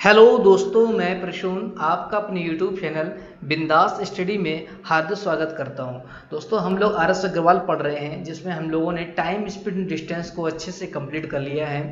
Hello दोस्तों, मैं प्रसून आपका अपने यूट्यूब चैनल बिंदास स्टडी में हार्दिक स्वागत करता हूं। दोस्तों, हम लोग आर एस अग्रवाल पढ़ रहे हैं, जिसमें हम लोगों ने टाइम स्पीड डिस्टेंस को अच्छे से कंप्लीट कर लिया है।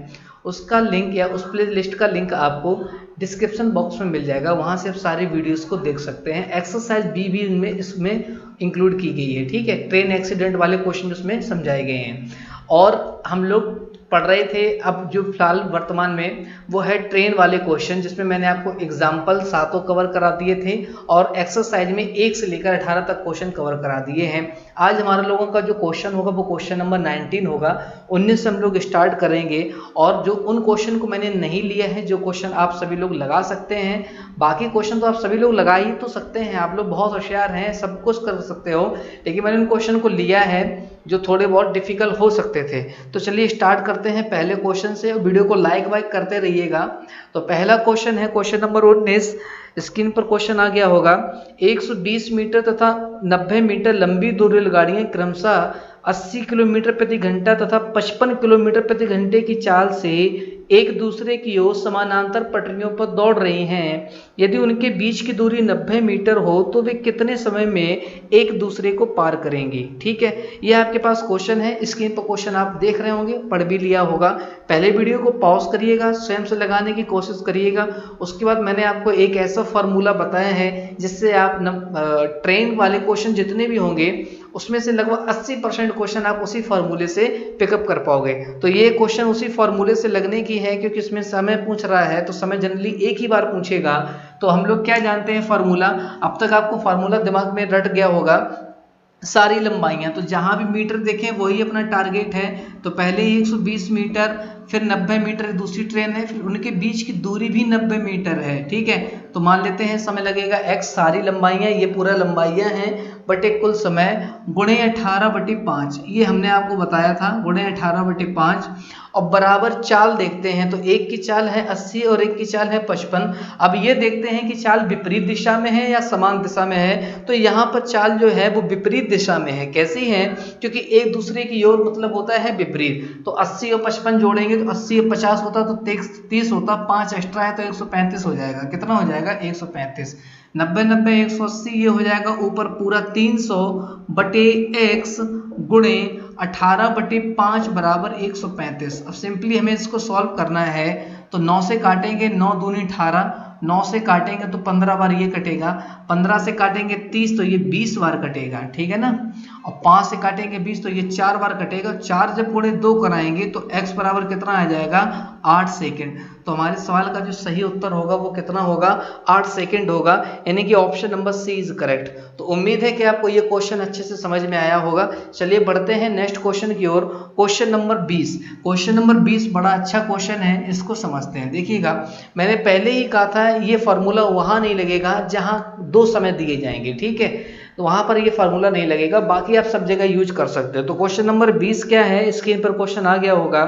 उसका लिंक या उस प्ले लिस्ट का लिंक आपको डिस्क्रिप्शन बॉक्स में मिल जाएगा, वहां से आप सारी वीडियोस को देख सकते हैं। एक्सरसाइज बी भी इसमें इंक्लूड की गई है, ठीक है। ट्रेन एक्सीडेंट वाले क्वेश्चन उसमें समझाए गए हैं और हम लोग पढ़ रहे थे। अब जो फिलहाल वर्तमान में वो है ट्रेन वाले क्वेश्चन, जिसमें मैंने आपको एग्जाम्पल सातों कवर करा दिए थे और एक्सरसाइज में 1 से लेकर 18 तक क्वेश्चन कवर करा दिए हैं। आज हमारे लोगों का जो क्वेश्चन होगा वो क्वेश्चन नंबर 19 होगा। 19 से हम लोग स्टार्ट करेंगे और जो उन क्वेश्चन को मैंने नहीं लिया है, जो क्वेश्चन आप सभी लोग लगा सकते हैं। बाकी क्वेश्चन तो आप सभी लोग लगा ही तो सकते हैं, आप लोग बहुत होशियार हैं, सब कुछ कर सकते हो, लेकिन मैंने उन क्वेश्चन को लिया है जो थोड़े बहुत डिफिकल्ट हो सकते थे। तो चलिए स्टार्ट करते हैं पहले क्वेश्चन से। वीडियो को लाइक वाइक करते रहिएगा। तो पहला क्वेश्चन है क्वेश्चन नंबर 19। स्क्रीन पर क्वेश्चन आ गया होगा। 120 मीटर तथा 90 मीटर लंबी दो रेलगाड़ियां क्रमशः 80 किलोमीटर प्रति घंटा तथा 55 किलोमीटर प्रति घंटे की चाल से एक दूसरे की ओर समानांतर पटरियों पर दौड़ रही हैं। यदि उनके बीच की दूरी 90 मीटर हो तो वे कितने समय में एक दूसरे को पार करेंगी। ठीक है, यह आपके पास क्वेश्चन है। स्क्रीन पर क्वेश्चन आप देख रहे होंगे, पढ़ भी लिया होगा। पहले वीडियो को पॉज करिएगा, स्वयं से लगाने की कोशिश करिएगा। उसके बाद मैंने आपको एक ऐसा फार्मूला बताया है जिससे आप ट्रेन वाले क्वेश्चन जितने भी होंगे उसमें से लगभग 80% क्वेश्चन आप उसी फार्मूले से पिकअप कर पाओगे। तो ये क्वेश्चन उसी फार्मूले से लगने की है, क्योंकि इसमें समय पूछ रहा है तो समय जनरली एक ही बार पूछेगा। तो हम लोग क्या जानते हैं फार्मूला, अब तक आपको फार्मूला दिमाग में रट गया होगा। सारी लंबाइयां, तो जहां भी मीटर देखें वही अपना टारगेट है। तो पहले ही 120 मीटर, फिर 90 मीटर दूसरी ट्रेन है, फिर उनके बीच की दूरी भी 90 मीटर है। ठीक है, तो मान लेते हैं समय लगेगा x, सारी लंबाइयां, ये पूरा लंबाइयां हैं, बटे कुल समय गुणे 18/5, ये हमने आपको बताया था, गुणे 18/5। और बराबर चाल देखते हैं, तो एक की चाल है 80 और एक की चाल है 55। अब ये देखते हैं कि चाल विपरीत दिशा में है या समान दिशा में है। तो यहाँ पर चाल जो है वो विपरीत दिशा में है। कैसी है, क्योंकि एक दूसरे की ओर मतलब होता है विपरीत। तो 80 और 55 जोड़ेंगे तो 80 और 50 होता तो 30 होता, 5 एक्स्ट्रा है तो 135 हो जाएगा। कितना हो जाएगा, 135। 90 90 180, ये हो जाएगा ऊपर पूरा 300 बटे x गुणे 18/5 बराबर 135। अब सिंपली हमें इसको सॉल्व करना है, तो 9 से काटेंगे, 9 दूनी 18, 9 से काटेंगे तो 15 बार ये कटेगा, 15 से काटेंगे 30 तो ये 20 बार कटेगा। ठीक है ना, और 5 से काटेंगे 20 तो ये 4 बार कटेगा। 4 जब गुणे 2 कराएंगे तो x बराबर कितना आ जाएगा, 8 सेकेंड। तो हमारे सवाल का जो सही उत्तर होगा वो कितना होगा, 8 सेकेंड होगा, यानी कि option number C is correct. तो उम्मीद है कि आपको ये क्वेश्चन अच्छे से समझ में आया होगा। चलिए बढ़ते हैं नेक्स्ट क्वेश्चन की ओर। Question number 20। क्वेश्चन नंबर 20 बड़ा अच्छा क्वेश्चन है, इसको समझते हैं। देखिएगा, मैंने पहले ही कहा था ये फार्मूला वहां नहीं लगेगा जहां 2 समय दिए जाएंगे। ठीक है, तो वहां पर ये फार्मूला नहीं लगेगा, बाकी आप सब जगह यूज कर सकते हो। तो क्वेश्चन नंबर 20 क्या है, स्क्रीन पर क्वेश्चन आ गया होगा।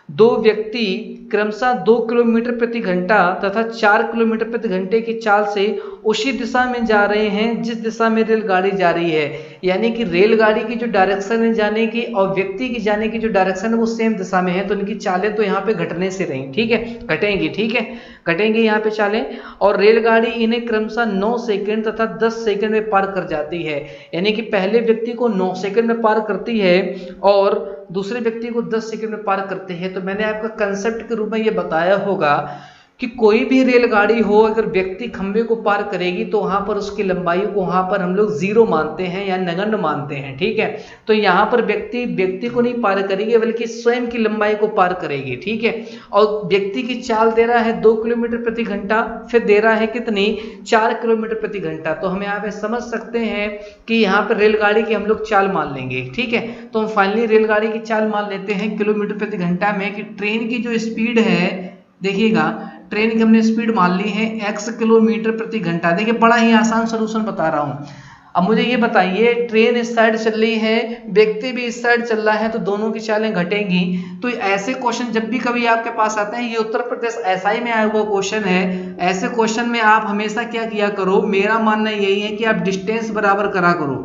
दो व्यक्ति क्रमशः 2 किलोमीटर प्रति घंटा तथा 4 किलोमीटर प्रति घंटे की चाल से उसी दिशा में जा रहे हैं जिस दिशा में रेलगाड़ी जा रही है। यानी कि रेलगाड़ी की जो डायरेक्शन है जाने की और व्यक्ति की जाने की जो डायरेक्शन है वो सेम दिशा में है। तो इनकी चालें तो यहाँ पे घटने से रही, ठीक है, घटेंगी, ठीक है, घटेंगी यहाँ पे चालें। और रेलगाड़ी इन्हें क्रमशः 9 सेकंड तथा 10 सेकंड में पार कर जाती है। यानी कि पहले व्यक्ति को 9 सेकंड में पार करती है और दूसरे व्यक्ति को 10 सेकंड में पार करते हैं। तो मैंने आपका कंसेप्ट के रूप में ये बताया होगा कि कोई भी रेलगाड़ी हो, अगर व्यक्ति खंबे को पार करेगी तो वहां पर उसकी लंबाई को वहां पर हम लोग 0 मानते हैं या नगण्य मानते हैं। ठीक है, तो यहाँ पर व्यक्ति को नहीं पार करेगी बल्कि स्वयं की लंबाई को पार करेगी। ठीक है, और व्यक्ति की चाल दे रहा है 2 किलोमीटर प्रति घंटा, फिर दे रहा है कितनी, 4 किलोमीटर प्रति घंटा। तो हम यहाँ पे समझ सकते हैं कि यहाँ पर रेलगाड़ी की हम लोग चाल मान लेंगे। ठीक है, तो हम फाइनली रेलगाड़ी की चाल मान लेते हैं किलोमीटर प्रति घंटा में, कि ट्रेन की जो स्पीड है, देखिएगा ट्रेन की हमने स्पीड मान ली है x किलोमीटर प्रति घंटा। देखिए बड़ा ही आसान सलूशन बता रहा हूं। अब मुझे ये बताइए, ट्रेन इस साइड चल रही है, व्यक्ति भी इस साइड चल रहा है, तो दोनों की चालें घटेंगी। तो ऐसे क्वेश्चन जब भी कभी आपके पास आते हैं, ये उत्तर प्रदेश एसआई में आया हुआ क्वेश्चन है, ऐसे क्वेश्चन में आप हमेशा क्या किया करो, मेरा मानना यही है कि आप डिस्टेंस बराबर करा करो।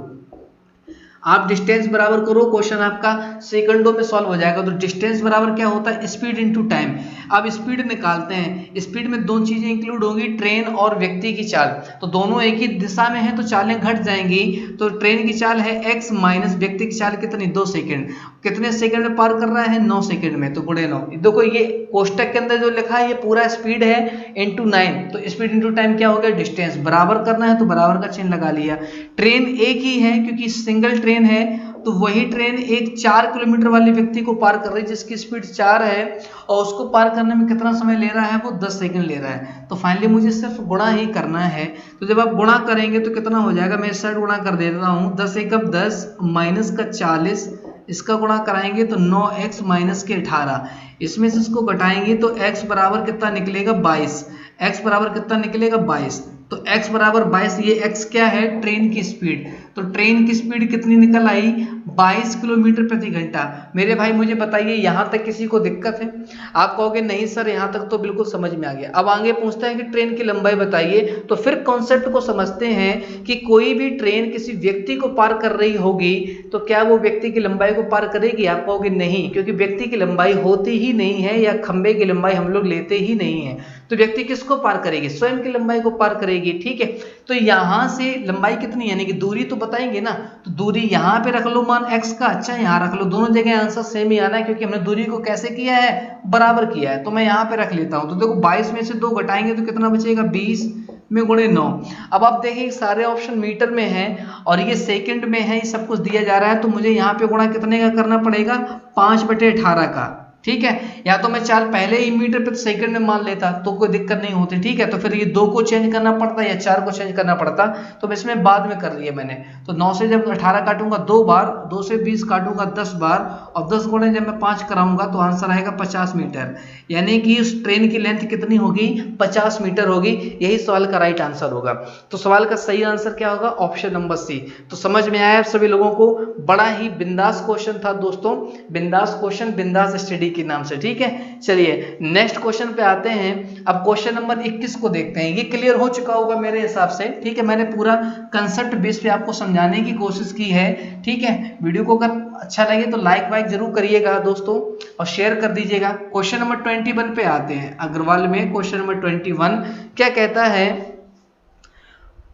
आप डिस्टेंस बराबर करो, क्वेश्चन आपका सेकंडों में सॉल्व हो जाएगा। तो डिस्टेंस बराबर क्या होता है, स्पीड इनटू टाइम। अब स्पीड निकालते हैं, स्पीड में दो चीजें इंक्लूड होंगी, ट्रेन और व्यक्ति की चाल। तो दोनों एक ही दिशा में है तो चालें घट जाएंगी। तो ट्रेन की चाल है x माइनस व्यक्ति की चाल कितनी, 2 सेकंड। कितने सेकंड में पार कर रहा है, 9 सेकंड में, तो गुणे 9। देखो ये कोष्टक के अंदर जो लिखा है ये पूरा स्पीड है इंटू 9, तो स्पीड इंटू टाइम क्या हो गया, डिस्टेंस। बराबर करना है तो बराबर का चिन्ह लगा लिया। ट्रेन एक ही है क्योंकि सिंगल ट्रेन है, तो वही ट्रेन एक 4 किलोमीटर वाले व्यक्ति को पार कर रही है जिसकी स्पीड 4 है, और उसको पार करने में कितना समय ले रहा है, वो 10 सेकंड ले रहा है। तो फाइनली मुझे सिर्फ गुणा ही करना है। तो जब आप गुणा करेंगे तो कितना हो जाएगा, मैं इस साइड गुणा कर देता हूँ, 10 एकम 10 माइनस का 40, इसका गुणा कराएंगे तो 9x माइनस के 18, इसमें से इसको घटाएंगे तो x बराबर कितना निकलेगा, 22। x बराबर कितना निकलेगा, 22। तो x बराबर 22, ये x क्या है, ट्रेन की स्पीड। तो ट्रेन की स्पीड कितनी निकल आई, 22 किलोमीटर प्रति घंटा। मेरे भाई मुझे बताइए यहाँ तक किसी को दिक्कत है? आप कहोगे नहीं सर यहाँ तक तो बिल्कुल समझ में आ गया। अब आगे पूछता है कि ट्रेन की लंबाई बताइए। तो फिर कॉन्सेप्ट को समझते हैं कि कोई भी ट्रेन किसी व्यक्ति को पार कर रही होगी तो क्या वो व्यक्ति की लंबाई को पार करेगी? आप कहोगे नहीं, क्योंकि व्यक्ति की लंबाई होती ही नहीं है, या खंबे की लंबाई हम लोग लेते ही नहीं है। तो व्यक्ति किसको पार करेगी, स्वयं की लंबाई को पार करेगी। ठीक है, तो यहां से लंबाई कितनी, यानी कि दूरी तो बताएंगे ना, तो दूरी यहां पे रख लो मान x का, अच्छा यहां रख लो, दोनों जगह आंसर सेम ही आना है क्योंकि हमने दूरी को कैसे किया है, बराबर किया है। तो मैं यहां पे रख लेता हूं। तो देखो 22 में से 2 घटाएंगे तो कितना बचेगा, 20 में गुणे 9। अब आप देखिए सारे ऑप्शन मीटर में है और ये सेकंड में है, ये सब कुछ दिया जा रहा है, तो मुझे यहाँ पे गुणा कितने का करना पड़ेगा, 5/18 का। ठीक है, या तो मैं चाल पहले ही मीटर प्रति सेकंड में मान लेता तो कोई दिक्कत नहीं होती। ठीक है, तो फिर ये 2 को चेंज करना पड़ता या 4 को चेंज करना पड़ता, तो इसमें बाद में कर लिया मैंने। तो 9 से जब 18 काटूंगा 2 बार, 2 से 20 काटूंगा 10 बार, और 10 गुणे जब मैं 5 कराऊंगा तो आंसर आएगा 50 मीटर। यानी कि उस ट्रेन की लेंथ कितनी होगी, 50 मीटर होगी। यही सवाल का राइट आंसर होगा। तो सवाल का सही आंसर क्या होगा, ऑप्शन नंबर सी। तो समझ में आया सभी लोगों को? बड़ा ही बिंदास क्वेश्चन था दोस्तों, बिंदास क्वेश्चन, बिंदास स्टडी के नाम से। ठीक है, चलिए नेक्स्ट क्वेश्चन पे आते हैं। अब क्वेश्चन नंबर 21 को देखते हैं। ये क्लियर हो चुका होगा मेरे हिसाब से। ठीक है, मैंने पूरा कंसेप्ट बेस पे आपको समझाने की कोशिश की है। ठीक है, वीडियो को अगर अच्छा लगे तो लाइक वाइक जरूर करिएगा दोस्तों, और शेयर कर दीजिएगा। क्वेश्चन नंबर 21 पे आते हैं। अग्रवाल में क्वेश्चन नंबर 21 क्या कहता है,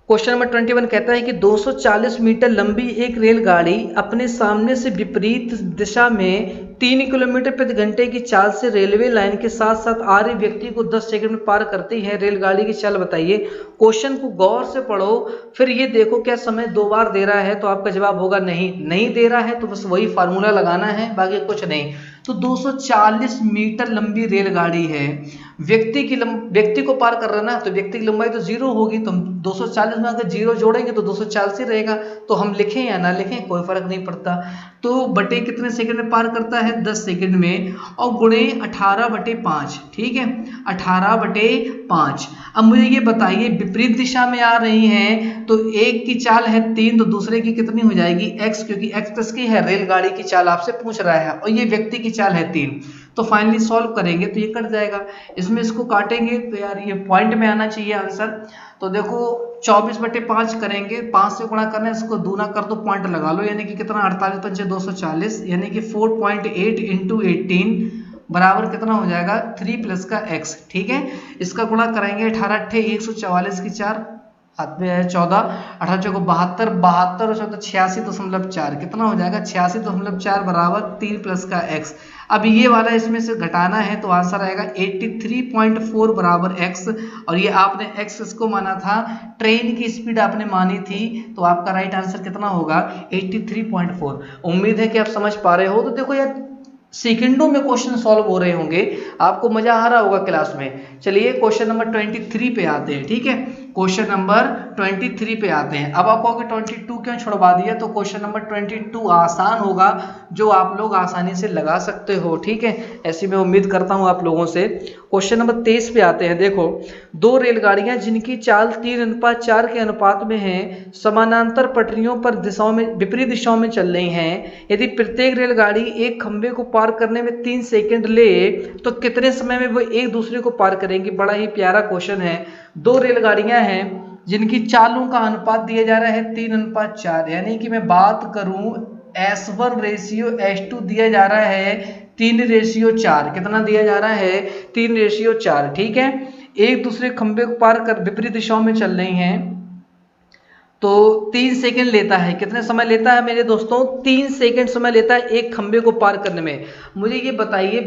क्वेश्चन नंबर 21 कहता है कि 240 मीटर लंबी एक रेलगाड़ी अपने सामने से विपरीत दिशा में 3 किलोमीटर प्रति घंटे की चाल से रेलवे लाइन के साथ साथ आ रहे व्यक्ति को 10 सेकंड में पार करती है। रेलगाड़ी की चाल बताइए। क्वेश्चन को गौर से पढ़ो, फिर ये देखो क्या समय 2 बार दे रहा है, तो आपका जवाब होगा नहीं। नहीं दे रहा है तो बस वही फार्मूला लगाना है, बाकी कुछ नहीं। तो 240 मीटर लंबी रेलगाड़ी है, व्यक्ति को पार कर रहा है ना, तो व्यक्ति की लंबाई तो 0 होगी। तो हम 240 में अगर 0 जोड़ेंगे तो 240 ही रहेगा। तो हम लिखें या ना लिखें कोई फर्क नहीं पड़ता। तो बटे कितने सेकंड में पार करता है, 10 सेकंड में, और गुणे 18/5। ठीक है, 18/5। अब मुझे ये बताइए विपरीत दिशा में आ रही हैं, तो एक की चाल है 3, तो दूसरे की कितनी हो जाएगी, x, क्योंकि x प्लस की है, रेलगाड़ी की चाल आपसे पूछ रहा है, और ये व्यक्ति की चाल है 3। तो फाइनली सॉल्व करेंगे तो ये कट जाएगा, इसमें इसको काटेंगे तो यार ये पॉइंट में आना चाहिए आंसर। तो देखो 24/5 करेंगे, 5 से गुणा करना है, इसको दूना कर दो, पॉइंट लगा लो, यानी कि कितना 48 पंचे 240, यानी कि 4.8 इंटू 18 बराबर कितना हो जाएगा, 3 प्लस का x। ठीक है, इसका गुणा कराएंगे, 18 अट्ठे 144 की 4 हाथ में है 14, 18 चौको 72, 72 और 86.4 कितना हो जाएगा, 86.4 बराबर 3 प्लस का x। अब ये वाला इसमें से घटाना है तो आंसर आएगा 83.4 बराबर x। और ये आपने x इसको माना था, ट्रेन की स्पीड आपने मानी थी, तो आपका राइट आंसर कितना होगा, 83.4। उम्मीद है कि आप समझ पा रहे हो। तो देखो यार सेकंडों में क्वेश्चन सॉल्व हो रहे होंगे, आपको मजा आ रहा होगा क्लास में। चलिए क्वेश्चन नंबर 23 पे आते हैं। ठीक है, क्वेश्चन नंबर 23 पे आते हैं। अब आप कहोगे 22 क्यों छुड़वा दिया, तो क्वेश्चन नंबर 22 आसान होगा, जो आप लोग आसानी से लगा सकते हो। ठीक है, ऐसी मैं उम्मीद करता हूं आप लोगों से। क्वेश्चन नंबर 23 पे आते हैं। देखो, 2 रेलगाड़ियां जिनकी चाल 3:4 के अनुपात में है, समानांतर पटरियों पर दिशाओं में विपरीत दिशाओं में चल रही हैं। यदि प्रत्येक रेलगाड़ी एक खंबे को पार करने में 3 सेकंड ले, तो कितने समय में वो एक दूसरे को पार करेंगी। बड़ा ही प्यारा क्वेश्चन है। 2 रेलगाड़ियां हैं जिनकी चालों का अनुपात दिया जा रहा है 3:4, यानी कि मैं बात करूं S1:S2 दिया जा रहा है 3:4। कितना दिया जा रहा है? 3:4। ठीक है, एक दूसरे खंबे को पार कर विपरीत दिशाओं में चल रही हैं तो 3 सेकंड लेता है। कितने समय लेता है मेरे दोस्तों? 3 सेकंड समय लेता है एक खंबे को पार करने में। मुझे ये बताइए,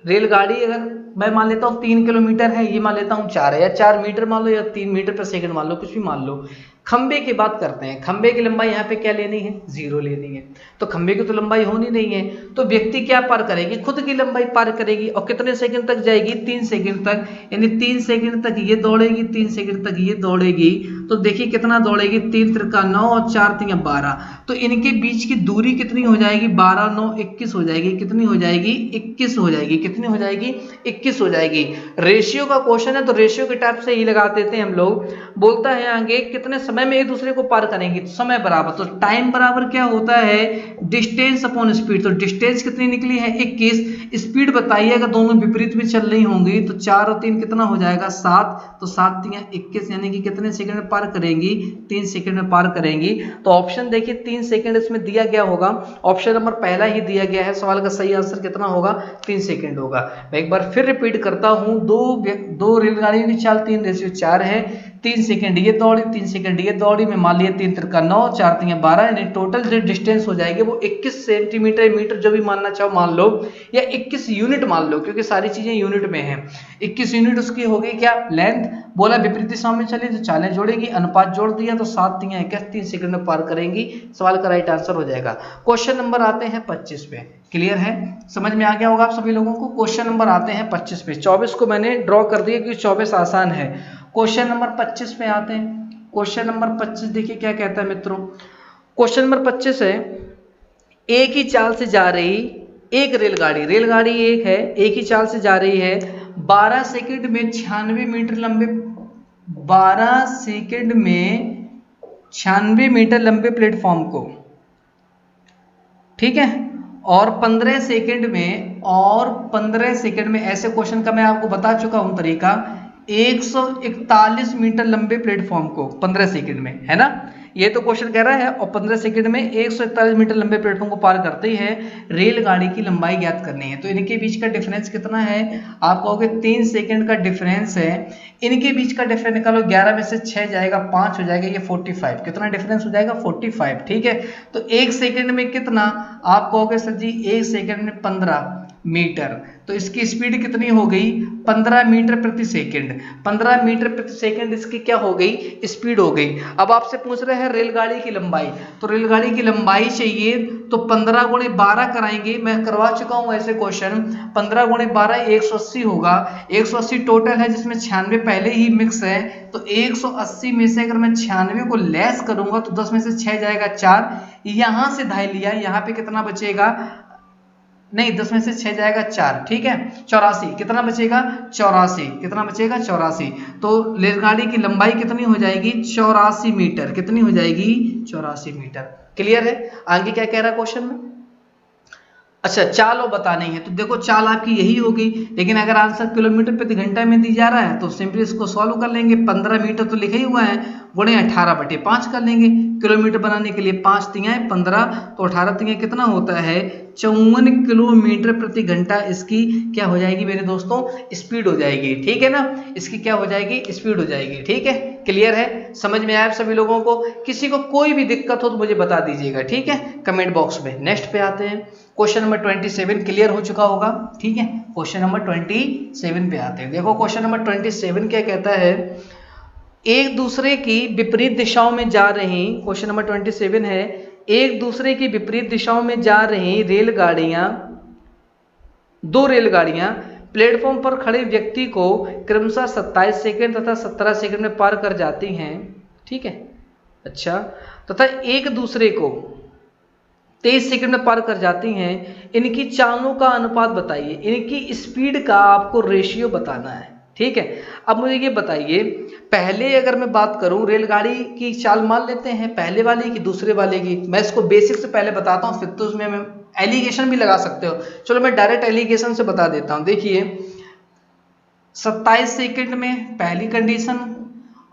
रेलगाड़ी अगर मैं मान लेता हूँ 3 किलोमीटर है, ये मान लेता हूँ 4 है, या 4 मीटर मान लो, या 3 मीटर पर सेकंड मान लो, कुछ भी मान लो। खंबे की बात करते हैं, खंबे की लंबाई यहाँ पे क्या लेनी है? 0 लेनी है। तो खंबे की तो लंबाई होनी नहीं है, तो व्यक्ति क्या पार करेगी? खुद की लंबाई पार करेगी। और कितने सेकंड तक जाएगी? 3 सेकंड तक। यानी 3 सेकंड तक ये दौड़ेगी, 3 सेकंड तक ये दौड़ेगी। तो देखिए कितना दौड़ेगी, 3 त्रिका 9 और 4 तिया 12। तो इनके बीच की दूरी कितनी हो जाएगी? 12 9 21 हो जाएगी। कितनी हो जाएगी? 21 हो जाएगी। कितनी हो जाएगी? 21 हो जाएगी। रेशियो का क्वेश्चन है तो रेशियो के टाइप से ही लगा देते हैं हम लोग। बोलता है आगे कितने समय में एक दूसरे को पार करेंगे? तो समय बराबर, तो टाइम बराबर क्या होता है? Distance upon speed. तो डिस्टेंस कितनी निकली है? 21। स्पीड बताइए, अगर दोनों विपरीत में चल रही होंगी तो 4 और 3 कितना हो जाएगा? 7। तो 7 तिया 21, यानी कि कितने सेकंड में पार करेंगी? 3 सेकंड में पार करेंगी। तो ऑप्शन देखिए 3 सेकंड इसमें दिया गया होगा, ऑप्शन नंबर पहला ही दिया गया है। सवाल का सही आंसर कितना होगा? 3 सेकंड होगा। मैं एक बार फिर रिपीट करता हूं, दो रेलगाड़ियों की चाल 3:4 है। 3 सेकंड ये दौड़ी, 3 सेकंड ये दौड़ी, मैं मान लिया 3 त्रिका 9 4 तिया 12, यानी टोटल जो डिस्टेंस हो जाएगी वो 21 सेंटीमीटर, मीटर जो भी मानना चाहो मान लो, या 21 यूनिट मान लो, क्योंकि सारी चीजें यूनिट में है। 21 यूनिट उसकी हो गई क्या? लेंथ। बोला विपरीत दिशा में चली तो चालें जोड़ेगी, अनुपात जोड़ दिया तो 7 तिया 21, 3 सेकंड में पार करेंगी। सवाल का राइट आंसर हो जाएगा। क्वेश्चन नंबर आते हैं 25 पे। क्लियर है? समझ में आ गया होगा आप सभी लोगों को। क्वेश्चन नंबर आते हैं 25 पे। 24 को मैंने ड्रॉ कर दिया क्योंकि 24 आसान है। क्वेश्चन नंबर 25 पे आते हैं। क्वेश्चन नंबर 25 देखिए क्या कहता है मित्रों। क्वेश्चन नंबर 25 है, एक ही चाल से जा रही एक रेलगाड़ी एक है, एक ही चाल से जा रही है, 12 सेकंड में 96 मीटर लंबे 12 सेकंड में 96 मीटर लंबे प्लेटफॉर्म को, ठीक है, और 15 सेकंड में ऐसे क्वेश्चन का मैं आपको बता चुका हूं तरीका, 141 मीटर लंबे प्लेटफॉर्म को 15 सेकंड में, है ना। ये तो क्वेश्चन कह रहा है, और 15 सेकंड में 141 मीटर लंबे प्लेटफॉर्म को पार करती है रेलगाड़ी की लंबाई ज्ञात करनी है। तो इनके बीच का डिफरेंस कितना है? आप कहोगे 3 सेकंड का डिफरेंस है। इनके बीच का डिफरेंस निकालो, 11 में से 6 जाएगा 5 हो जाएगा, ये 45। कितना डिफरेंस हो जाएगा? 45। ठीक है, तो 1 सेकंड में कितना? आप कहोगे सर जी 1 सेकंड में 15 मीटर, तो इसकी स्पीड कितनी हो गई? 15 मीटर प्रति सेकंड। 15 मीटर प्रति सेकंड इसकी क्या हो गई? स्पीड हो गई। अब आपसे पूछ रहे हैं रेलगाड़ी की लंबाई, तो रेलगाड़ी की लंबाई चाहिए तो 15 गुणे 12 कराएंगे। मैं करवा चुका हूं ऐसे क्वेश्चन। 15 गुणे 12 180 होगा। 180 टोटल है जिसमें 96 पहले ही मिक्स है, तो 180 में से अगर मैं 96 को लेस करूंगा तो 10 में से 6 जाएगा 4, यहां से धाई लिया, यहां पे कितना बचेगा? नहीं, 10 में से 6 जाएगा 4, ठीक है, 84। कितना बचेगा? 84। कितना बचेगा? 84। तो रेलगाड़ी की लंबाई कितनी हो जाएगी? 84 मीटर। कितनी हो जाएगी? 84 मीटर। क्लियर है? आगे क्या कह रहा है क्वेश्चन में? अच्छा, चाल और बतानी है, तो देखो चाल आपकी यही होगी, लेकिन अगर आंसर किलोमीटर प्रति घंटा में दी जा रहा है तो सिंपली इसको सॉल्व कर लेंगे। 15 मीटर तो लिखा ही हुआ है, गुणे 18/5 कर लेंगे। किलोमीटर बनाने के लिए 5 तियाएं 15, तो 18 तियाएं कितना होता है? 54 किलोमीटर प्रति घंटा इसकी क्या हो जाएगी मेरे दोस्तों? स्पीड हो जाएगी। ठीक है ना, इसकी क्या हो जाएगी? स्पीड हो जाएगी। ठीक है, क्लियर है? समझ में आया सभी लोगों को? किसी को कोई भी दिक्कत हो तो मुझे बता दीजिएगा, ठीक है, कमेंट बॉक्स में। नेक्स्ट पे आते हैं। क्वेश्चन नंबर 27 क्लियर हो चुका होगा, ठीक है। क्वेश्चन नंबर 27 पे आते हैं। देखो क्वेश्चन नंबर 27 क्या कहता है, एक दूसरे की विपरीत दिशाओं में जा रही, क्वेश्चन नंबर 27 है, एक दूसरे की विपरीत दिशाओं में जा रही दो रेलगाड़ियां प्लेटफॉर्म पर खड़े व्यक्ति को क्रमशः 27 सेकंड तथा 17 सेकंड में पार कर जाती हैं, ठीक है। अच्छा, तथा एक दूसरे को 23 सेकंड में पार कर जाती हैं। इनकी चालों का अनुपात बताइए, इनकी स्पीड का आपको रेशियो बताना है, ठीक है। अब मुझे ये बताइए, पहले अगर मैं बात करूं रेलगाड़ी की चाल मान लेते हैं, पहले वाले की दूसरे वाले की। मैं इसको बेसिक से पहले बताता हूं, फिर तो उसमें मैं एलिगेशन भी लगा सकते हो। चलो मैं डायरेक्ट एलिगेशन से बता देता हूं। देखिए 27 सेकंड में पहली कंडीशन,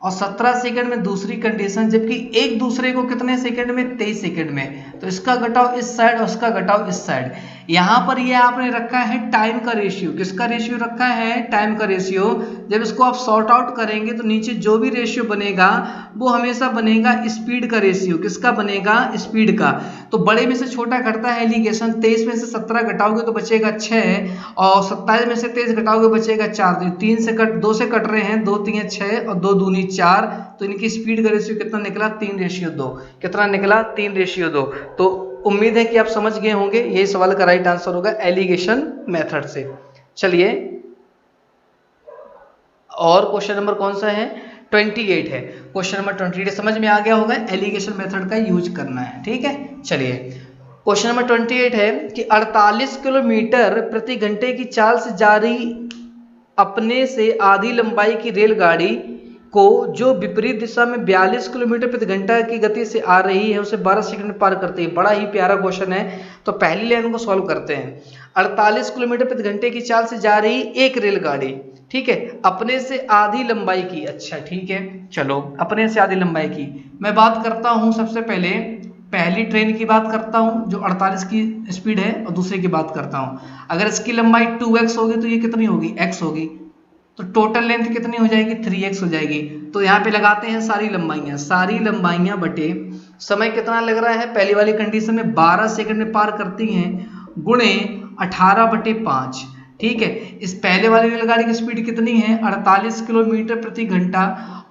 और 17 सेकंड में दूसरी कंडीशन, जबकि एक दूसरे को कितने सेकंड में, 23 सेकंड में। तो इसका घटाओ इस साइड और इसका घटाओ इस साइड। यहाँ पर ये आपने रखा है टाइम का रेशियो। किसका रेशियो रखा है, टाइम का रेशियो। जब इसको आप सॉर्ट आउट करेंगे तो नीचे जो भी रेशियो बनेगा वो हमेशा बनेगा स्पीड का रेशियो। किसका बनेगा, स्पीड का। तो बड़े में से छोटा घटता है एलिगेशन। 23 में से 17 घटाओगे तो बचेगा 6 और 27 में से 23 घटाओगे बचेगा 4। तो 2 से कट रहे हैं, 2 3 6 और 2 दूनी 4। तो इनकी स्पीड का रेशियो कितना निकला, 3:2। कितना निकला, 3:2। तो उम्मीद है कि आप समझ गए होंगे। यही सवाल का राइट आंसर होगा एलिगेशन मेथड से। चलिए और क्वेश्चन नंबर कौन सा है, 28 है। क्वेश्चन नंबर 28 समझ में आ गया होगा, एलिगेशन मेथड का यूज करना है। ठीक है, चलिए क्वेश्चन नंबर 28 है कि 48 किलोमीटर प्रति घंटे की चाल से जारी अपने से आधी लंबाई की रेलगाड़ी को जो विपरीत दिशा में 42 किलोमीटर प्रति घंटा की गति से आ रही है उसे 12 सेकंड में पार करती है। बड़ा ही प्यारा क्वेश्चन है। तो पहली लाइन को सॉल्व करते हैं। 48 किलोमीटर प्रति घंटे की चाल से जा रही एक रेलगाड़ी, ठीक है, अपने से आधी लंबाई की। अच्छा ठीक है, चलो अपने से आधी लंबाई की मैं बात करता हूं। सबसे पहले पहली ट्रेन की बात करता हूं जो 48 की स्पीड है और दूसरे की बात करता हूं। अगर इसकी लंबाई 2x होगी तो ये कितनी होगी, x होगी। तो टोटल लेंथ कितनी हो जाएगी, 3x हो जाएगी। तो यहाँ पे लगाते हैं सारी लंबाइयां बटे समय कितना लग रहा है, पहली वाली कंडीशन में 12 सेकंड में पार करती हैं, गुणे 18/5। ठीक है, इस पहले वाली रेलगाड़ी की स्पीड कितनी है, 48 किलोमीटर प्रति घंटा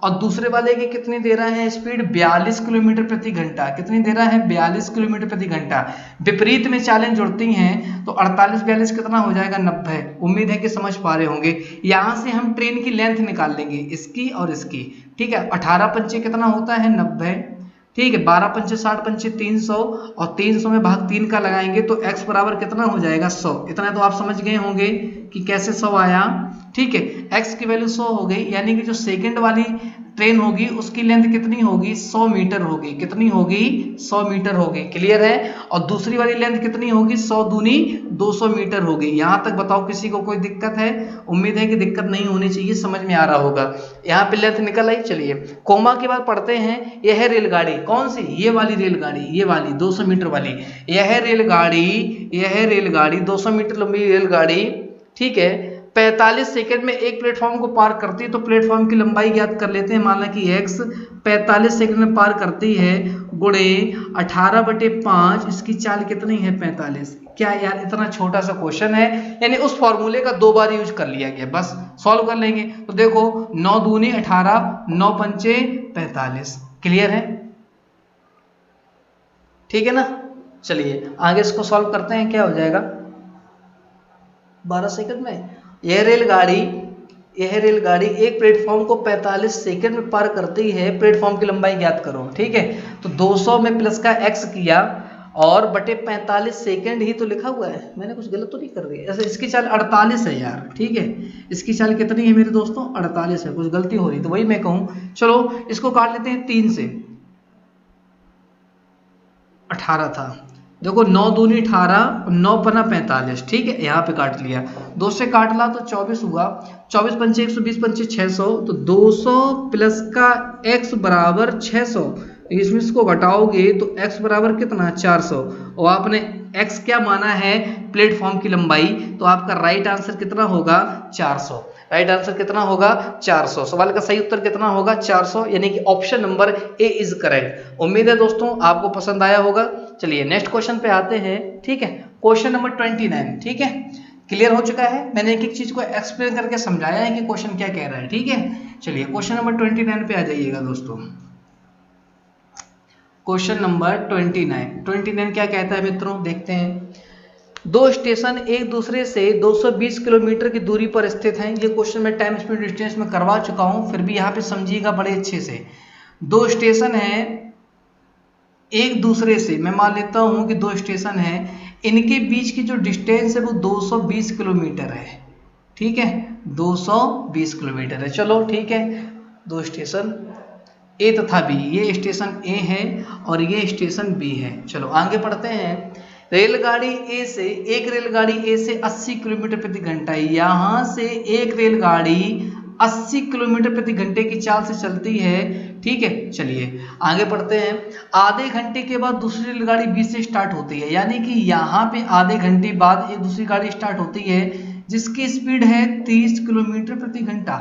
और दूसरे वाले की कितनी दे रहा है स्पीड, 42 किलोमीटर प्रति घंटा। कितनी दे रहा है, 42 किलोमीटर प्रति घंटा। विपरीत में चालें जुड़ती हैं तो 48 42 कितना हो जाएगा, 90। उम्मीद है कि समझ पा रहे होंगे। यहाँ से हम ट्रेन की लेंथ निकाल लेंगे, इसकी और इसकी। ठीक है, 18 पंचे कितना होता है, 90। ठीक है, 12 पंचे 60 पंचे 300 और 300 में भाग 3 का लगाएंगे तो x बराबर कितना हो जाएगा, 100। इतना तो आप समझ गए होंगे कि कैसे 100 आया। ठीक है, x की वैल्यू 100 हो गई, यानी कि जो सेकंड वाली ट्रेन होगी उसकी लेंथ कितनी होगी, 100 मीटर होगी। कितनी होगी, 100 मीटर होगी। क्लियर है। और दूसरी वाली लेंथ कितनी होगी, 100 दूनी 200 मीटर होगी। यहाँ तक बताओ किसी को कोई दिक्कत है, उम्मीद है कि दिक्कत नहीं होनी चाहिए, समझ में आ रहा होगा। यहाँ पे लेंथ निकल आई। चलिए कोमा के बाद पढ़ते हैं। यह रेलगाड़ी कौन सी, ये वाली रेलगाड़ी, ये वाली 200 मीटर वाली, यह रेलगाड़ी 200 मीटर लंबी रेलगाड़ी, ठीक है, 45 सेकंड में एक प्लेटफॉर्म को पार करती है। तो प्लेटफॉर्म की लंबाई ज्ञात कर लेते हैं। मान लो कि x 45 सेकंड में पार करती है, गुणे 18/5, इसकी चाल कितनी है, 45। क्या यार इतना छोटा सा क्वेश्चन है, यानी उस फॉर्मूले का 2 बार यूज कर लिया गया, बस सॉल्व कर लेंगे। तो देखो 9 दूनी 18, 9 पंचे 45। क्लियर है, ठीक है ना। चलिए आगे इसको सॉल्व करते हैं, क्या हो जाएगा 12 सेकंड में। यह रेलगाड़ी एक प्लेटफॉर्म को 45 सेकंड में पार करती है। प्लेटफॉर्म की लंबाई ज्ञात करो। ठीक है, तो 200 में प्लस का x किया और बटे 45 सेकंड ही तो लिखा हुआ है, मैंने कुछ गलत तो नहीं कर रही है। ऐसे इसकी चाल 48 है यार। ठीक है, इसकी चाल कितनी है मेरे दोस्तों, 48 है। कुछ गलती हो रही तो वही मैं कहूँ। चलो इसको काट लेते हैं 3 से। 18 था, देखो 9 दूनी 18, 9 पना 45। ठीक है, यहाँ पे काट लिया, 2 से काट ला तो 24 हुआ। 24 पंचे 120 पंचे 600, तो 200 प्लस का x बराबर 600। इसमें इसको घटाओगे तो x बराबर कितना, 400। और आपने x क्या माना है, प्लेटफॉर्म की लंबाई। तो आपका राइट आंसर कितना होगा, 400। राइट आंसर कितना होगा, 400। सवाल का सही उत्तर कितना होगा, 400, यानी कि option number A is correct. उम्मीद है दोस्तों आपको पसंद आया होगा। चलिए नेक्स्ट क्वेश्चन पे आते हैं। ठीक है, क्वेश्चन नंबर 29। ठीक है, क्लियर हो चुका है, मैंने एक एक चीज को एक्सप्लेन करके समझाया है कि क्वेश्चन क्या कह रहा है। ठीक है, चलिए क्वेश्चन नंबर 29 पे आ जाइएगा दोस्तों। क्वेश्चन नंबर 29 क्या कहता है मित्रों, देखते हैं। 2 स्टेशन एक दूसरे से 220 किलोमीटर की दूरी पर स्थित हैं। ये क्वेश्चन मैं टाइम स्पीड डिस्टेंस में करवा चुका हूं, फिर भी यहाँ पे समझिएगा बड़े अच्छे से। 2 स्टेशन हैं एक दूसरे से, मैं मान लेता हूं कि 2 स्टेशन हैं, इनके बीच की जो डिस्टेंस है वो 220 किलोमीटर है। ठीक है, 220 किलोमीटर है। चलो ठीक है, 2 स्टेशन ए तथा बी, ये स्टेशन ए है और ये स्टेशन बी है। चलो आगे पढ़ते हैं। एक रेलगाड़ी ए से 80 किलोमीटर प्रति घंटा, यहाँ से एक रेलगाड़ी 80 किलोमीटर प्रति घंटे की चाल से चलती है। ठीक है, चलिए आगे बढ़ते हैं। आधे घंटे के बाद दूसरी रेलगाड़ी बी से स्टार्ट होती है, यानी कि यहाँ पे आधे घंटे बाद एक दूसरी गाड़ी स्टार्ट होती है जिसकी स्पीड है 30 किलोमीटर प्रति घंटा,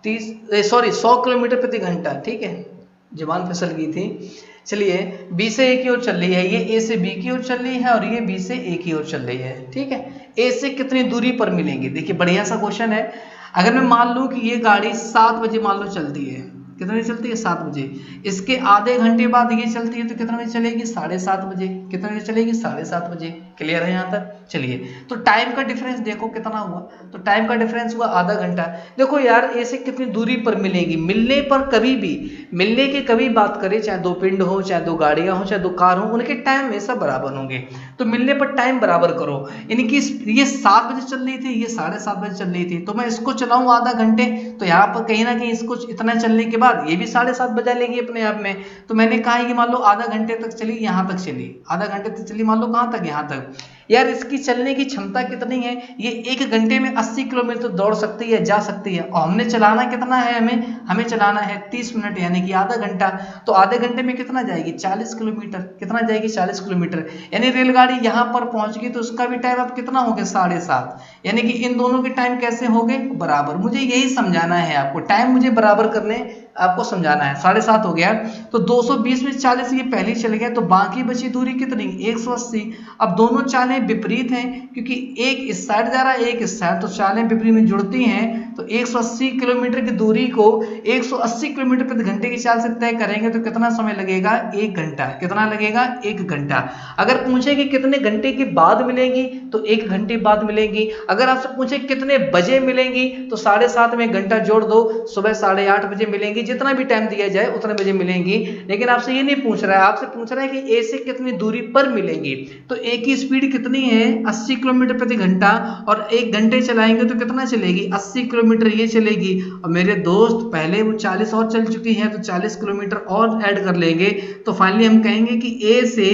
100 किलोमीटर प्रति घंटा। ठीक है, जुबान फिसल गई थी। चलिए बी से ए की ओर चल रही है, ये ए से बी की ओर चल रही है और ये बी से ए की ओर चल रही है। ठीक है, ए से कितनी दूरी पर मिलेंगे? देखिए बढ़िया सा क्वेश्चन है। अगर मैं मान लूँ कि ये गाड़ी 7 बजे मान लो चलती है, कितने बजे चलती है? 7 बजे। इसके आधे घंटे बाद ये चलती है तो कितने बजे चलेगी? 7:30 बजे। कितने बजे चलेगी? 7:30 बजे। क्लियर है यहाँ तक? चलिए, तो टाइम का डिफरेंस देखो कितना हुआ। तो टाइम का डिफरेंस हुआ आधा घंटा। देखो यार, ए से कितनी दूरी पर मिलेगी? मिलने पर कभी भी, मिलने की कभी बात करें, चाहे दो पिंड हो, चाहे दो गाड़ियां हो, चाहे दो कार हो, उनके टाइम हमेशा बराबर होंगे। तो मिलने पर टाइम बराबर करो। यानी कि ये 7 बजे चल रही थी, ये 7:30 बजे चल रही थी, तो मैं इसको चलाऊं आधा घंटे, तो यहाँ पर कहीं ना कहीं इसको इतना चलने के बाद ये भी 7:30 बजा लेगी अपने आप में। तो मैंने कहा कि मान लो आधा घंटे तक चली, यहाँ तक चली, आधा घंटे तक चली, मान लो कहाँ तक? यहाँ तक। यार इसकी चलने की क्षमता कितनी है? ये 1 घंटे में 80 किलोमीटर दौड़ सकती है, जा सकती है। और हमने चलाना कितना है? हमें चलाना है 30 मिनट, यानी कि आधा घंटा। तो आधे घंटे में कितना जाएगी? 40 किलोमीटर। कितना जाएगी? 40 किलोमीटर। यानी रेलगाड़ी यहाँ पर पहुंच गई तो उसका भी टाइम अब कितना हो गया? 7:30। यानी कि इन दोनों के टाइम कैसे हो गए? बराबर। मुझे यही समझाना है आपको, टाइम मुझे बराबर करने आपको समझाना है। 7:30 हो गया तो 220 में 40 ये पहले चल गया, तो बाकी बची दूरी कितनी? 180। अब दोनों चालें विपरीत हैं क्योंकि एक इस साइड जा रहा है, एक इस साइड, तो चालें विपरीत में जुड़ती हैं। तो 180 किलोमीटर की दूरी को 180 किलोमीटर प्रति घंटे की चाल से तय करेंगे तो कितना समय लगेगा? 1 घंटा। कितना लगेगा? 1 घंटा। अगर पूछे कि कितने घंटे के बाद मिलेंगी तो 1 घंटे बाद मिलेंगी। अगर आपसे पूछे कितने बजे मिलेंगी तो 7:30 में 1 घंटा जोड़ दो, सुबह 8:30 बजे मिलेंगी। जितना भी टाइम दिया जाए उतने बजे मिलेंगी। लेकिन आपसे ये नहीं पूछ रहा है, आपसे पूछ रहा है कि ए से कितनी दूरी पर मिलेंगी। तो ए की स्पीड कितनी है? 80 किलोमीटर प्रति घंटा, और 1 घंटे चलाएंगे तो कितना चलेगी? 80 किलोमीटर ये चलेगी। और मेरे दोस्त पहले वो 40 और चल चुकी है, तो 40 किलोमीटर और ऐड कर लेंगे, तो फाइनली हम कहेंगे कि ए से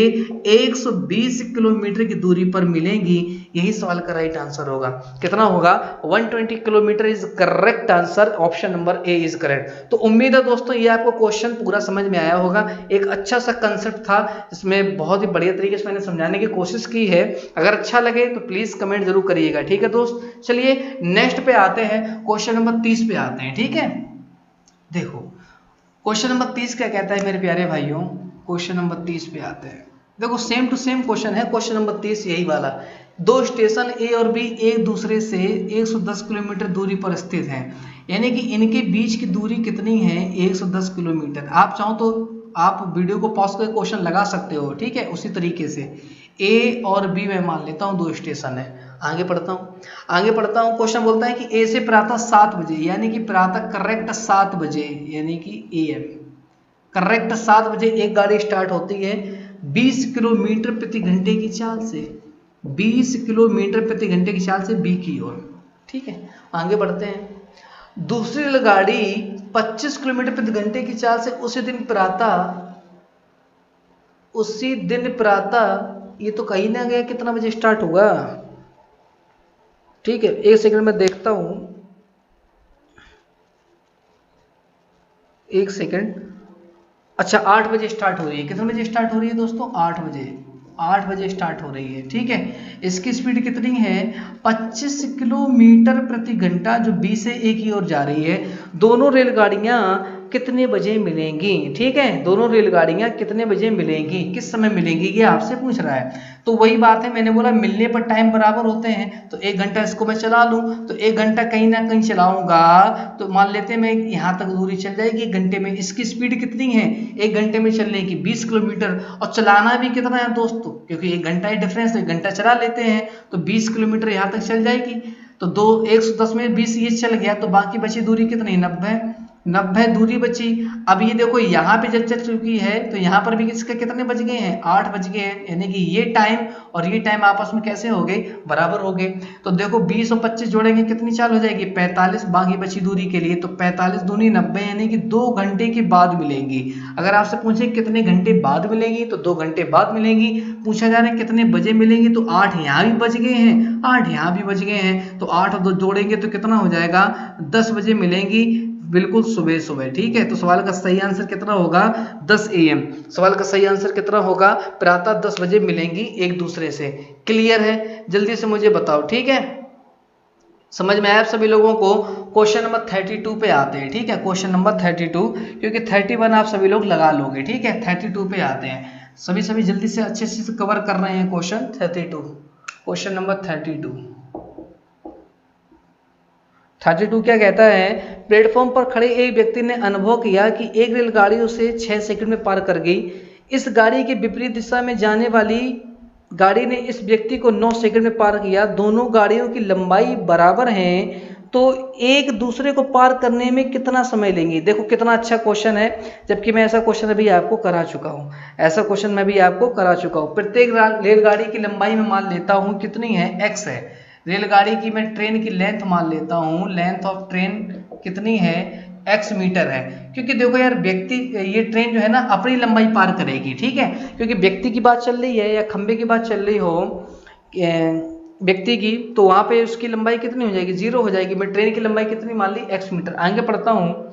120 किलोमीटर की दूरी पर मिलेंगी। यही सवाल का राइट आंसर होगा। कितना होगा? 120 kilometre is correct answer. Option number A is correct. तो उम्मीद है दोस्तों ये आपको क्वेश्चन पूरा समझ में आया होगा। एक अच्छा सा कंसेप्ट था, इसमें बहुत ही बढ़िया तरीके से मैंने समझाने की कोशिश की है। अगर अच्छा लगे तो प्लीज कमेंट जरूर करिएगा। ठीक है दोस्त, चलिए नेक्स्ट पे आते हैं, क्वेश्चन नंबर 30 पे आते हैं। ठीक है, देखो क्वेश्चन नंबर 30 क्या कहता है मेरे प्यारे भाइयों। क्वेश्चन नंबर 30 पे आते हैं। देखो सेम टू सेम क्वेश्चन है, क्वेश्चन नंबर 30 यही वाला। दो स्टेशन ए और बी एक दूसरे से 110 किलोमीटर दूरी पर स्थित हैं, यानी कि इनके बीच की दूरी कितनी है? 110 किलोमीटर। आप चाहो तो आप वीडियो को पॉज करके क्वेश्चन लगा सकते हो। ठीक है, उसी तरीके से ए और बी में मान लेता हूँ 2 स्टेशन है। आगे पढ़ता हूँ। क्वेश्चन बोलता है कि ए से प्रातः 7 बजे, यानी कि प्रातः करेक्ट 7 बजे, यानी कि AM करेक्ट 7 बजे एक गाड़ी स्टार्ट होती है 20 किलोमीटर प्रति घंटे की चाल से, 20 किलोमीटर प्रति घंटे की चाल से बी की ओर। ठीक है, आगे बढ़ते हैं। दूसरी रेलगाड़ी 25 किलोमीटर प्रति घंटे की चाल से उसी दिन प्रातः ये तो कहीं ना गया, कितना बजे स्टार्ट हुआ? ठीक है, 1 सेकंड में देखता हूं, 1 सेकंड। अच्छा 8 बजे स्टार्ट हो रही है। कितने बजे स्टार्ट हो रही है दोस्तों? 8 बजे स्टार्ट हो रही है। ठीक है, इसकी स्पीड कितनी है? 25 किलोमीटर प्रति घंटा, जो बी से ए की ओर जा रही है। दोनों रेलगाड़ियां कितने बजे मिलेंगी? ठीक है, दोनों रेलगाड़ियां कितने बजे मिलेंगी, किस समय मिलेंगी, ये आपसे पूछ रहा है। तो वही बात है, मैंने बोला मिलने पर टाइम बराबर होते हैं। तो 1 घंटा इसको मैं चला लूं, तो 1 घंटा कहीं ना कहीं चलाऊंगा तो मान लेते हैं मैं यहाँ तक दूरी चल जाएगी 1 घंटे में। इसकी स्पीड कितनी है? 1 घंटे में चलने की 20 किलोमीटर। और चलाना भी कितना है दोस्तों, क्योंकि 1 घंटा ही डिफरेंस है, 1 घंटा चला लेते हैं तो 20 किलोमीटर यहाँ तक चल जाएगी। तो 110 में 20 ये चल गया, तो बाकी बची दूरी कितनी? 90। 90 दूरी बची। अब ये देखो यहाँ पे जब चल चुकी है तो यहाँ पर भी इसके कितने बज गए हैं, 8 बज गए हैं, यानी कि ये टाइम और ये टाइम आपस में कैसे हो गए, बराबर हो गए। तो देखो 20 और 25 जोड़ेंगे कितनी चाल हो जाएगी, 45 बाकी बची दूरी के लिए। तो 45 दूनी 90 यानी कि 2 घंटे के बाद मिलेंगी। अगर आपसे पूछे कितने घंटे बाद मिलेंगी तो 2 घंटे बाद मिलेंगी। पूछा जा रहा है कितने बजे मिलेंगी, तो 8 यहाँ भी बज गए हैं, 8 यहाँ भी बज गए हैं, तो 8 और 2 जोड़ेंगे तो कितना हो जाएगा, 10 बजे मिलेंगी, बिल्कुल सुबह सुबह। ठीक है, तो सवाल का सही आंसर कितना होगा, 10 AM। सवाल का सही आंसर कितना होगा, प्रातः 10 बजे मिलेंगी एक दूसरे से। क्लियर है, जल्दी से मुझे बताओ। ठीक है, समझ में आया आप सभी लोगों को। क्वेश्चन नंबर 32 पे आते हैं। ठीक है, क्वेश्चन नंबर 32, क्योंकि 31 आप सभी लोग लगा लोगे। ठीक है, 32 पे आते हैं। सभी जल्दी से अच्छे से कवर कर रहे हैं क्वेश्चन 32। क्वेश्चन नंबर 32 क्या कहता है, प्लेटफॉर्म पर खड़े एक व्यक्ति ने अनुभव किया कि एक रेलगाड़ी उसे 6 सेकंड में पार कर गई। इस गाड़ी के विपरीत दिशा में जाने वाली गाड़ी ने इस व्यक्ति को 9 सेकंड में पार किया। दोनों गाड़ियों की लंबाई बराबर है, तो एक दूसरे को पार करने में कितना समय लेंगे। देखो कितना अच्छा क्वेश्चन है, जबकि मैं ऐसा क्वेश्चन अभी आपको करा चुका हूँ। ऐसा क्वेश्चन मैं भी आपको करा चुका हूँ। प्रत्येक रेलगाड़ी की लंबाई में मान लेता हूँ कितनी है, x है। रेलगाड़ी की मैं ट्रेन की लेंथ मान लेता हूँ, लेंथ ऑफ ट्रेन कितनी है, x मीटर है। क्योंकि देखो यार व्यक्ति, ये ट्रेन जो है ना अपनी लंबाई पार करेगी। ठीक है, क्योंकि व्यक्ति की बात चल रही है या खंबे की बात चल रही हो व्यक्ति की, तो वहां पे उसकी लंबाई कितनी हो जाएगी, 0 हो जाएगी। मैं ट्रेन की लंबाई कितनी मान ली, x मीटर। आगे पढ़ता हूँ।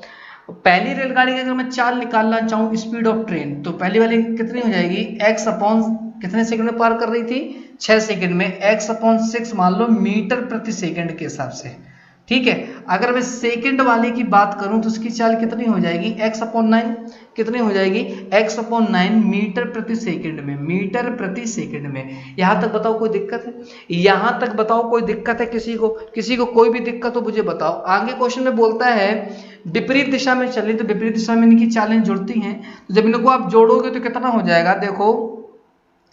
पहली रेलगाड़ी की अगर मैं चाल निकालना चाहूँ, स्पीड ऑफ ट्रेन, तो पहली वाली कितनी हो जाएगी, x अपॉन कितने सेकंड में पार कर रही थी, 6 सेकंड में। x अपॉन 6 मान लो मीटर प्रति सेकंड के हिसाब से। ठीक है, अगर मैं सेकंड वाले की बात करूं तो उसकी चाल कितनी हो जाएगी, x अपॉन 9 कितनी हो जाएगी, x अपॉन 9 मीटर प्रति सेकंड में, मीटर प्रति सेकंड में। यहां तक बताओ कोई दिक्कत है, यहां तक बताओ कोई दिक्कत है किसी को कोई भी दिक्कत हो मुझे बताओ। आगे क्वेश्चन में बोलता है विपरीत दिशा में चली, तो विपरीत दिशा में इनकी चालें जुड़ती हैं, तो जब इनको आप जोड़ोगे तो कितना हो जाएगा, देखो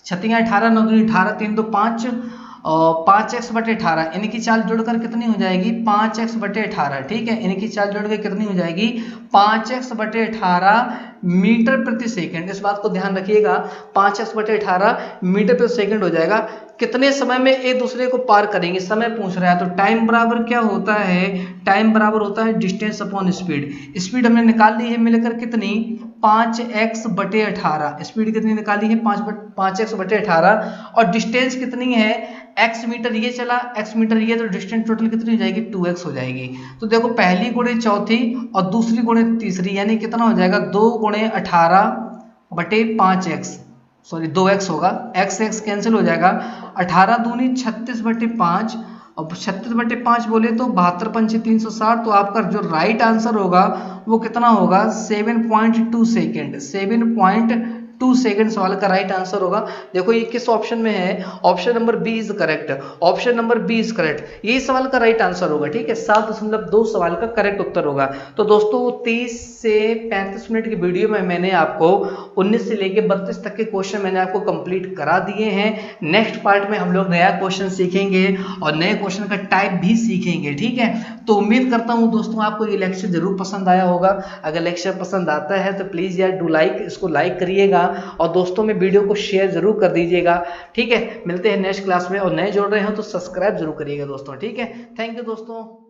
छतियां 18 9 दूनी 18 3 2 5 और 5x/18, इनकी चाल जोड़कर कितनी हो जाएगी, 5x/18। ठीक है, इनकी चाल जोड़कर कितनी हो जाएगी, 5x/18 मीटर प्रति सेकंड। इस बात को ध्यान रखिएगा, 5x/18 मीटर प्रति सेकंड हो जाएगा। कितने समय में एक दूसरे को पार करेंगे, समय पूछ रहा है। तो टाइम बराबर क्या होता है, टाइम बराबर होता है डिस्टेंस अपॉन स्पीड। स्पीड हमने निकाल ली है मिलकर कितनी, 5x/18। स्पीड कितनी निकाली है, 5x/18। और डिस्टेंस कितनी है, x मीटर ये चला, x मीटर ये, तो डिस्टेंस टोटल कितनी हो जाएगी, 2x हो जाएगी। तो देखो पहली गुणे चौथी और दूसरी गुणे तीसरी, यानी कितना हो जाएगा, 2 गुणे 18/5x, सॉरी 2x होगा, x कैंसिल हो जाएगा। 18 दूनी 36/5 और 36/5 बोले तो 72 पंचे 360। तो आपका जो राइट आंसर होगा वो कितना होगा, 7.2 सेकेंड, 7.2 सेकेंड सवाल का राइट आंसर होगा। देखो ये किस ऑप्शन में है, option number B is correct, option number B is correct, ये सवाल का राइट आंसर होगा। ठीक है, 7.2 सवाल का करेक्ट उत्तर होगा। तो दोस्तों 30 से 35 मिनट की वीडियो में मैंने आपको 19 से लेकर 32 तक के क्वेश्चन मैंने आपको कंप्लीट करा दिए हैं। नेक्स्ट पार्ट में हम लोग नया क्वेश्चन सीखेंगे और नए क्वेश्चन का टाइप भी सीखेंगे। ठीक है, तो उम्मीद करता हूं दोस्तों आपको ये लेक्चर जरूर पसंद आया होगा। अगर लेक्चर पसंद आता है तो प्लीज यार डू लाइक, इसको लाइक करिएगा और दोस्तों में वीडियो को शेयर जरूर कर दीजिएगा। ठीक है, मिलते हैं नेक्स्ट क्लास में, और नए जोड़ रहे हो तो सब्सक्राइब जरूर करिएगा दोस्तों। ठीक है, थैंक यू दोस्तों।